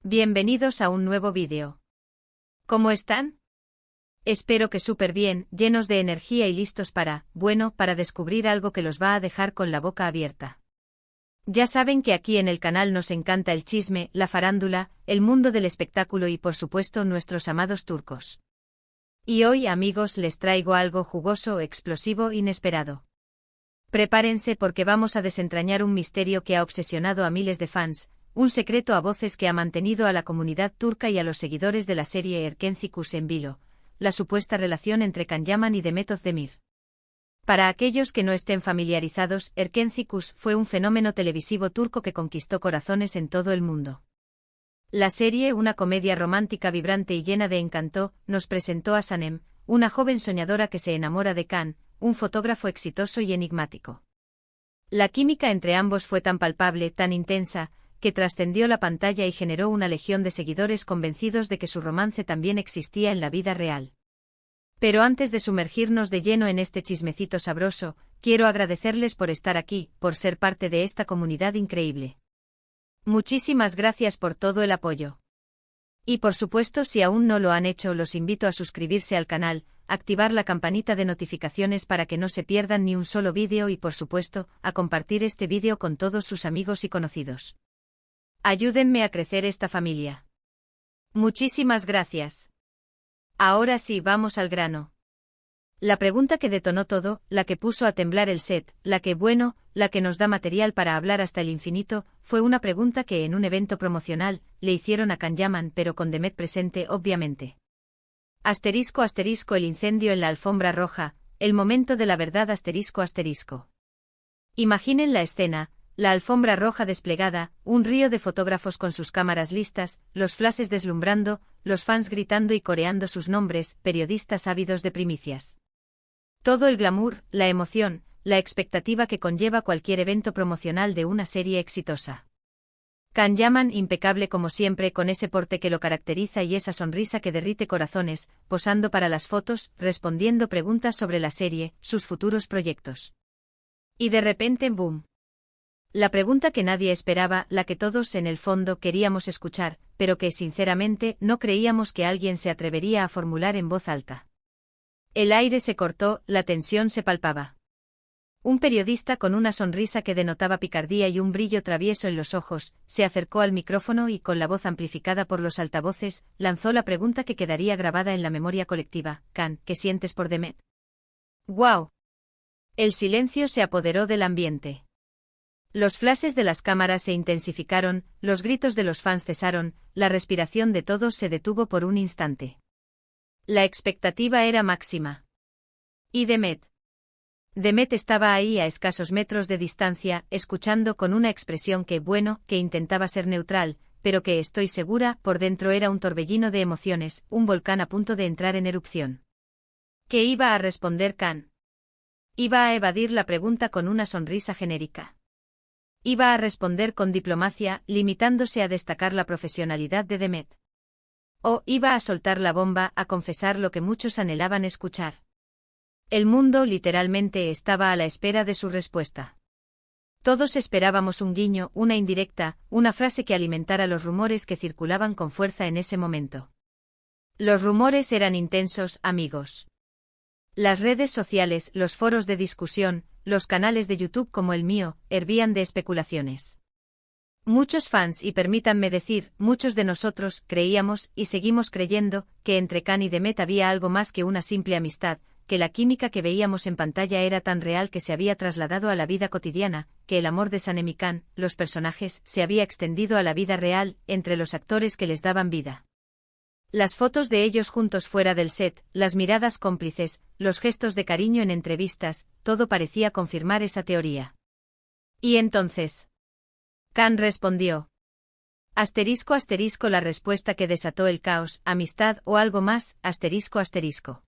Bienvenidos a un nuevo vídeo. ¿Cómo están? Espero que súper bien, llenos de energía y listos para descubrir algo que los va a dejar con la boca abierta. Ya saben que aquí en el canal nos encanta el chisme, la farándula, el mundo del espectáculo y por supuesto nuestros amados turcos. Y hoy, amigos, les traigo algo jugoso, explosivo, inesperado. Prepárense porque vamos a desentrañar un misterio que ha obsesionado a miles de fans, un secreto a voces que ha mantenido a la comunidad turca y a los seguidores de la serie Erkenci en vilo, la supuesta relación entre Can Yaman y Demet Özdemir. Para aquellos que no estén familiarizados, Erkenci fue un fenómeno televisivo turco que conquistó corazones en todo el mundo. La serie, una comedia romántica vibrante y llena de encanto, nos presentó a Sanem, una joven soñadora que se enamora de Can, un fotógrafo exitoso y enigmático. La química entre ambos fue tan palpable, tan intensa, que trascendió la pantalla y generó una legión de seguidores convencidos de que su romance también existía en la vida real. Pero antes de sumergirnos de lleno en este chismecito sabroso, quiero agradecerles por estar aquí, por ser parte de esta comunidad increíble. Muchísimas gracias por todo el apoyo. Y por supuesto, si aún no lo han hecho, los invito a suscribirse al canal, activar la campanita de notificaciones para que no se pierdan ni un solo vídeo y por supuesto, a compartir este vídeo con todos sus amigos y conocidos. Ayúdenme a crecer esta familia. Muchísimas gracias. Ahora sí, vamos al grano. La pregunta que detonó todo, la que puso a temblar el set, la que nos da material para hablar hasta el infinito, fue una pregunta que en un evento promocional le hicieron a Can Yaman, pero con Demet presente, obviamente. Asterisco el incendio en la alfombra roja, el momento de la verdad asterisco. Imaginen la escena. La alfombra roja desplegada, un río de fotógrafos con sus cámaras listas, los flashes deslumbrando, los fans gritando y coreando sus nombres, periodistas ávidos de primicias. Todo el glamour, la emoción, la expectativa que conlleva cualquier evento promocional de una serie exitosa. Can Yaman, impecable como siempre, con ese porte que lo caracteriza y esa sonrisa que derrite corazones, posando para las fotos, respondiendo preguntas sobre la serie, sus futuros proyectos. Y de repente, ¡boom! La pregunta que nadie esperaba, la que todos en el fondo queríamos escuchar, pero que sinceramente no creíamos que alguien se atrevería a formular en voz alta. El aire se cortó, la tensión se palpaba. Un periodista con una sonrisa que denotaba picardía y un brillo travieso en los ojos, se acercó al micrófono y con la voz amplificada por los altavoces, lanzó la pregunta que quedaría grabada en la memoria colectiva: Can, ¿qué sientes por Demet? ¡Guau! El silencio se apoderó del ambiente. Los flashes de las cámaras se intensificaron, los gritos de los fans cesaron, la respiración de todos se detuvo por un instante. La expectativa era máxima. ¿Y Demet? Demet estaba ahí a escasos metros de distancia, escuchando con una expresión que intentaba ser neutral, pero que estoy segura, por dentro era un torbellino de emociones, un volcán a punto de entrar en erupción. ¿Qué iba a responder Can? Iba a evadir la pregunta con una sonrisa genérica. Iba a responder con diplomacia, limitándose a destacar la profesionalidad de Demet. O iba a soltar la bomba, a confesar lo que muchos anhelaban escuchar. El mundo literalmente estaba a la espera de su respuesta. Todos esperábamos un guiño, una indirecta, una frase que alimentara los rumores que circulaban con fuerza en ese momento. Los rumores eran intensos, amigos. Las redes sociales, los foros de discusión, los canales de YouTube como el mío, hervían de especulaciones. Muchos fans y permítanme decir, muchos de nosotros, creíamos, y seguimos creyendo, que entre Can y Demet había algo más que una simple amistad, que la química que veíamos en pantalla era tan real que se había trasladado a la vida cotidiana, que el amor de Sanem y Can, los personajes, se había extendido a la vida real, entre los actores que les daban vida. Las fotos de ellos juntos fuera del set, las miradas cómplices, los gestos de cariño en entrevistas, todo parecía confirmar esa teoría. ¿Y entonces? Can respondió. Asterisco la respuesta que desató el caos, amistad o algo más, asterisco.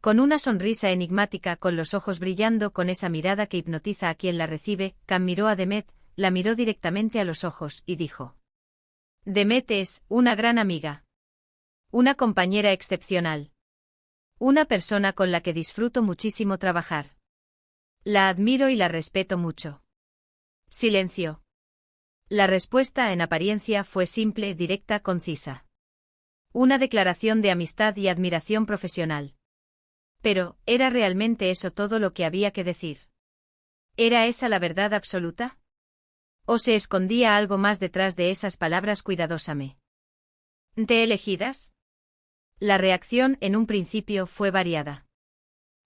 Con una sonrisa enigmática, con los ojos brillando, con esa mirada que hipnotiza a quien la recibe, Can miró a Demet, la miró directamente a los ojos, y dijo: Demet es una gran amiga. Una compañera excepcional. Una persona con la que disfruto muchísimo trabajar. La admiro y la respeto mucho. Silencio. La respuesta, en apariencia, fue simple, directa, concisa. Una declaración de amistad y admiración profesional. Pero, ¿era realmente eso todo lo que había que decir? ¿Era esa la verdad absoluta? ¿O se escondía algo más detrás de esas palabras cuidadosamente elegidas? La reacción, en un principio, fue variada.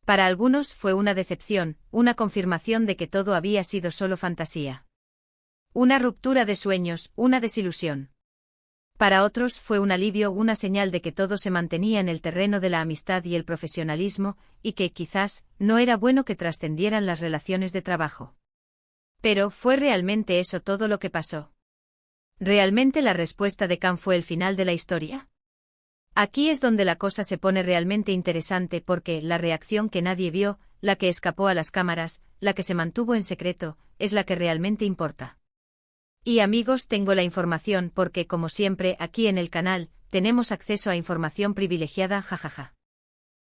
Para algunos fue una decepción, una confirmación de que todo había sido solo fantasía. Una ruptura de sueños, una desilusión. Para otros fue un alivio, una señal de que todo se mantenía en el terreno de la amistad y el profesionalismo, y que, quizás, no era bueno que trascendieran las relaciones de trabajo. Pero, ¿fue realmente eso todo lo que pasó? ¿Realmente la respuesta de Khan fue el final de la historia? Aquí es donde la cosa se pone realmente interesante porque la reacción que nadie vio, la que escapó a las cámaras, la que se mantuvo en secreto, es la que realmente importa. Y amigos, tengo la información porque, como siempre, aquí en el canal, tenemos acceso a información privilegiada, jajaja.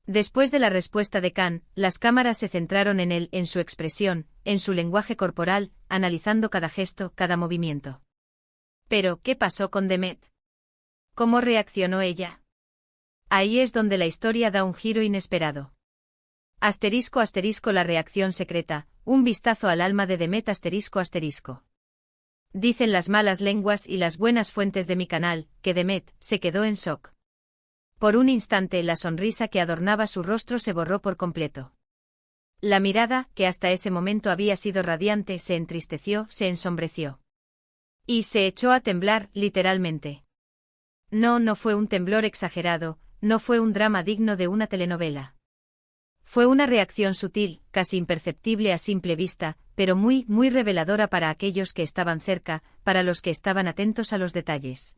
Después de la respuesta de Khan, las cámaras se centraron en él, en su expresión, en su lenguaje corporal, analizando cada gesto, cada movimiento. Pero, ¿qué pasó con Demet? ¿Cómo reaccionó ella? Ahí es donde la historia da un giro inesperado. Asterisco la reacción secreta, un vistazo al alma de Demet asterisco. Dicen las malas lenguas y las buenas fuentes de mi canal, que Demet se quedó en shock. Por un instante la sonrisa que adornaba su rostro se borró por completo. La mirada, que hasta ese momento había sido radiante, se entristeció, se ensombreció. Y se echó a temblar, literalmente. No fue un temblor exagerado, no fue un drama digno de una telenovela. Fue una reacción sutil, casi imperceptible a simple vista, pero muy reveladora para aquellos que estaban cerca, para los que estaban atentos a los detalles.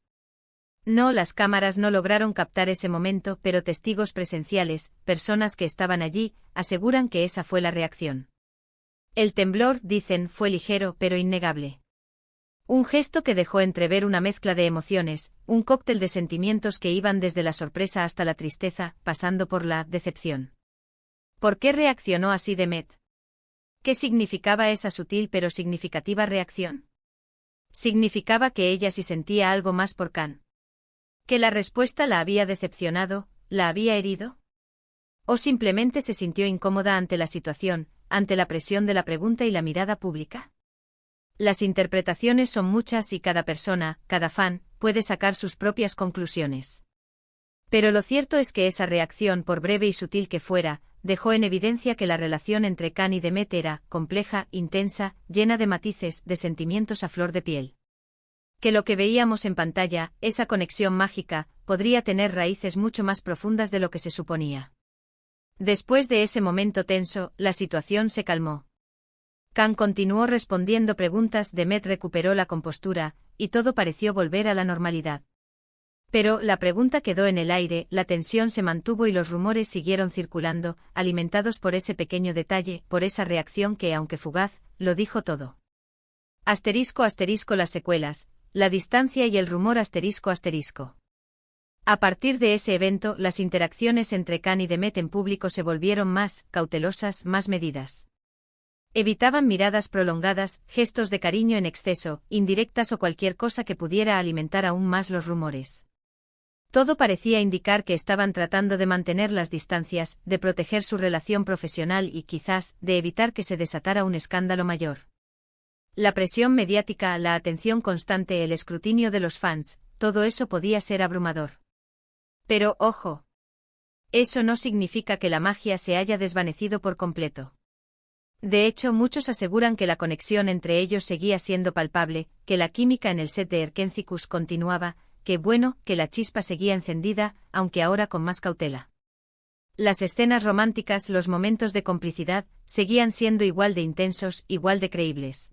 No, las cámaras no lograron captar ese momento, pero testigos presenciales, personas que estaban allí, aseguran que esa fue la reacción. El temblor, dicen, fue ligero pero innegable. Un gesto que dejó entrever una mezcla de emociones, un cóctel de sentimientos que iban desde la sorpresa hasta la tristeza, pasando por la decepción. ¿Por qué reaccionó así Demet? ¿Qué significaba esa sutil pero significativa reacción? ¿Significaba que ella sí sentía algo más por Khan? ¿Que la respuesta la había decepcionado, la había herido? ¿O simplemente se sintió incómoda ante la situación, ante la presión de la pregunta y la mirada pública? Las interpretaciones son muchas y cada persona, cada fan, puede sacar sus propias conclusiones. Pero lo cierto es que esa reacción, por breve y sutil que fuera, dejó en evidencia que la relación entre Khan y Demet era compleja, intensa, llena de matices, de sentimientos a flor de piel. Que lo que veíamos en pantalla, esa conexión mágica, podría tener raíces mucho más profundas de lo que se suponía. Después de ese momento tenso, la situación se calmó. Khan continuó respondiendo preguntas, Demet recuperó la compostura, y todo pareció volver a la normalidad. Pero la pregunta quedó en el aire, la tensión se mantuvo y los rumores siguieron circulando, alimentados por ese pequeño detalle, por esa reacción que, aunque fugaz, lo dijo todo. Asterisco las secuelas, la distancia y el rumor asterisco. A partir de ese evento, las interacciones entre Khan y Demet en público se volvieron más cautelosas, más medidas. Evitaban miradas prolongadas, gestos de cariño en exceso, indirectas o cualquier cosa que pudiera alimentar aún más los rumores. Todo parecía indicar que estaban tratando de mantener las distancias, de proteger su relación profesional y, quizás, de evitar que se desatara un escándalo mayor. La presión mediática, la atención constante, el escrutinio de los fans, todo eso podía ser abrumador. Pero, ojo. Eso no significa que la magia se haya desvanecido por completo. De hecho, muchos aseguran que la conexión entre ellos seguía siendo palpable, que la química en el set de Erkentzicus continuaba, que la chispa seguía encendida, aunque ahora con más cautela. Las escenas románticas, los momentos de complicidad, seguían siendo igual de intensos, igual de creíbles.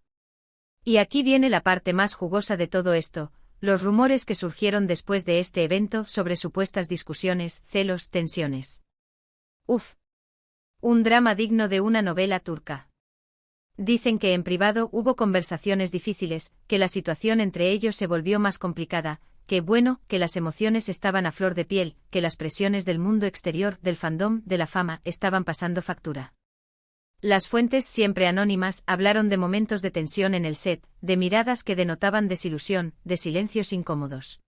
Y aquí viene la parte más jugosa de todo esto, los rumores que surgieron después de este evento sobre supuestas discusiones, celos, tensiones. Un drama digno de una novela turca. Dicen que en privado hubo conversaciones difíciles, que la situación entre ellos se volvió más complicada, que las emociones estaban a flor de piel, que las presiones del mundo exterior, del fandom, de la fama, estaban pasando factura. Las fuentes, siempre anónimas, hablaron de momentos de tensión en el set, de miradas que denotaban desilusión, de silencios incómodos.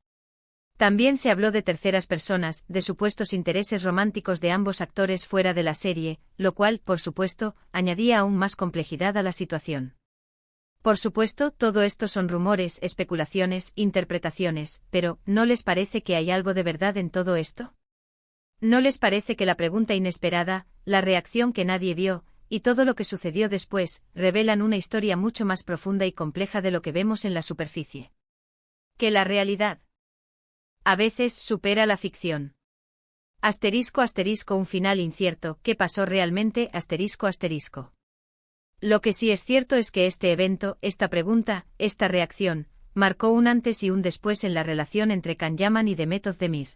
También se habló de terceras personas, de supuestos intereses románticos de ambos actores fuera de la serie, lo cual, por supuesto, añadía aún más complejidad a la situación. Por supuesto, todo esto son rumores, especulaciones, interpretaciones, pero ¿no les parece que hay algo de verdad en todo esto? ¿No les parece que la pregunta inesperada, la reacción que nadie vio, y todo lo que sucedió después, revelan una historia mucho más profunda y compleja de lo que vemos en la superficie? Que la realidad a veces supera la ficción. Un final incierto, ¿qué pasó realmente? Lo que sí es cierto es que este evento, esta pregunta, esta reacción, marcó un antes y un después en la relación entre Can Yaman y Demet Özdemir.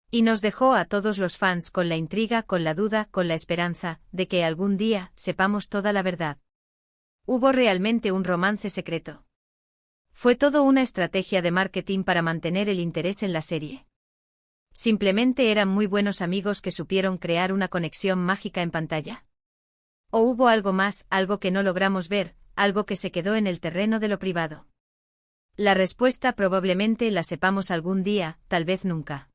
Y nos dejó a todos los fans con la intriga, con la duda, con la esperanza, de que algún día sepamos toda la verdad. ¿Hubo realmente un romance secreto? ¿Fue todo una estrategia de marketing para mantener el interés en la serie? ¿Simplemente eran muy buenos amigos que supieron crear una conexión mágica en pantalla? ¿O hubo algo más, algo que no logramos ver, algo que se quedó en el terreno de lo privado? La respuesta probablemente la sepamos algún día, tal vez nunca.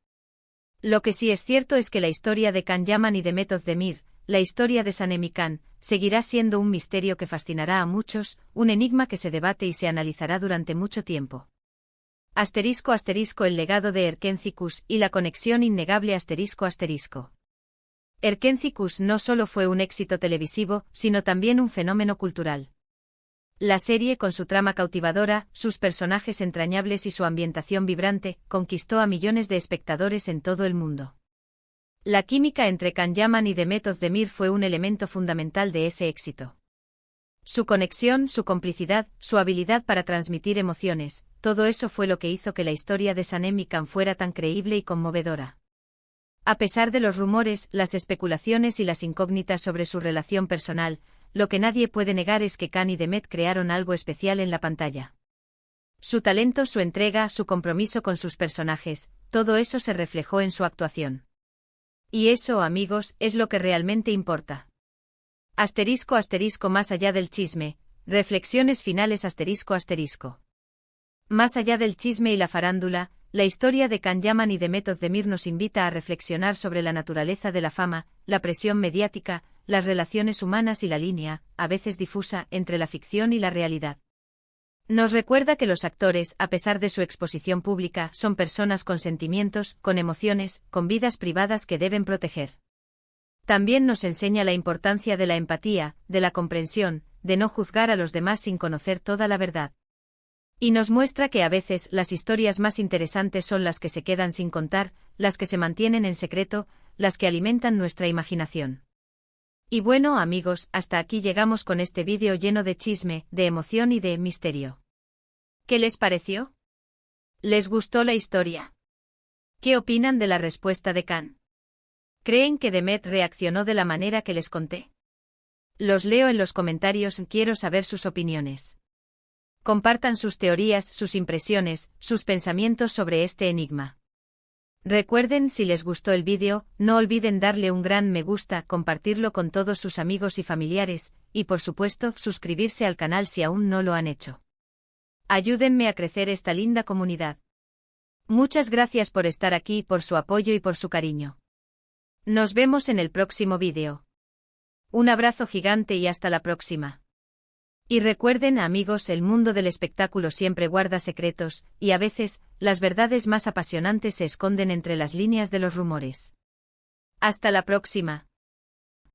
Lo que sí es cierto es que la historia de Can Yaman y Demet Özdemir, la historia de Sanem y Can, seguirá siendo un misterio que fascinará a muchos, un enigma que se debate y se analizará durante mucho tiempo. El legado de Erkenci Kuş y la conexión innegable ***. Erkenci Kuş no solo fue un éxito televisivo, sino también un fenómeno cultural. La serie, con su trama cautivadora, sus personajes entrañables y su ambientación vibrante, conquistó a millones de espectadores en todo el mundo. La química entre Can Yaman y Demet Özdemir fue un elemento fundamental de ese éxito. Su conexión, su complicidad, su habilidad para transmitir emociones, todo eso fue lo que hizo que la historia de Sanem y Can fuera tan creíble y conmovedora. A pesar de los rumores, las especulaciones y las incógnitas sobre su relación personal, lo que nadie puede negar es que Can y Demet crearon algo especial en la pantalla. Su talento, su entrega, su compromiso con sus personajes, todo eso se reflejó en su actuación. Y eso, amigos, es lo que realmente importa. Más allá del chisme, reflexiones finales ***. Más allá del chisme y la farándula, la historia de Can Yaman y Demet Özdemir nos invita a reflexionar sobre la naturaleza de la fama, la presión mediática, las relaciones humanas y la línea, a veces difusa, entre la ficción y la realidad. Nos recuerda que los actores, a pesar de su exposición pública, son personas con sentimientos, con emociones, con vidas privadas que deben proteger. También nos enseña la importancia de la empatía, de la comprensión, de no juzgar a los demás sin conocer toda la verdad. Y nos muestra que a veces las historias más interesantes son las que se quedan sin contar, las que se mantienen en secreto, las que alimentan nuestra imaginación. Y bueno, amigos, hasta aquí llegamos con este vídeo lleno de chisme, de emoción y de misterio. ¿Qué les pareció? ¿Les gustó la historia? ¿Qué opinan de la respuesta de Can? ¿Creen que Demet reaccionó de la manera que les conté? Los leo en los comentarios, quiero saber sus opiniones. Compartan sus teorías, sus impresiones, sus pensamientos sobre este enigma. Recuerden, si les gustó el vídeo, no olviden darle un gran me gusta, compartirlo con todos sus amigos y familiares, y por supuesto, suscribirse al canal si aún no lo han hecho. Ayúdenme a crecer esta linda comunidad. Muchas gracias por estar aquí, por su apoyo y por su cariño. Nos vemos en el próximo vídeo. Un abrazo gigante y hasta la próxima. Y recuerden, amigos, el mundo del espectáculo siempre guarda secretos, y a veces, las verdades más apasionantes se esconden entre las líneas de los rumores. Hasta la próxima.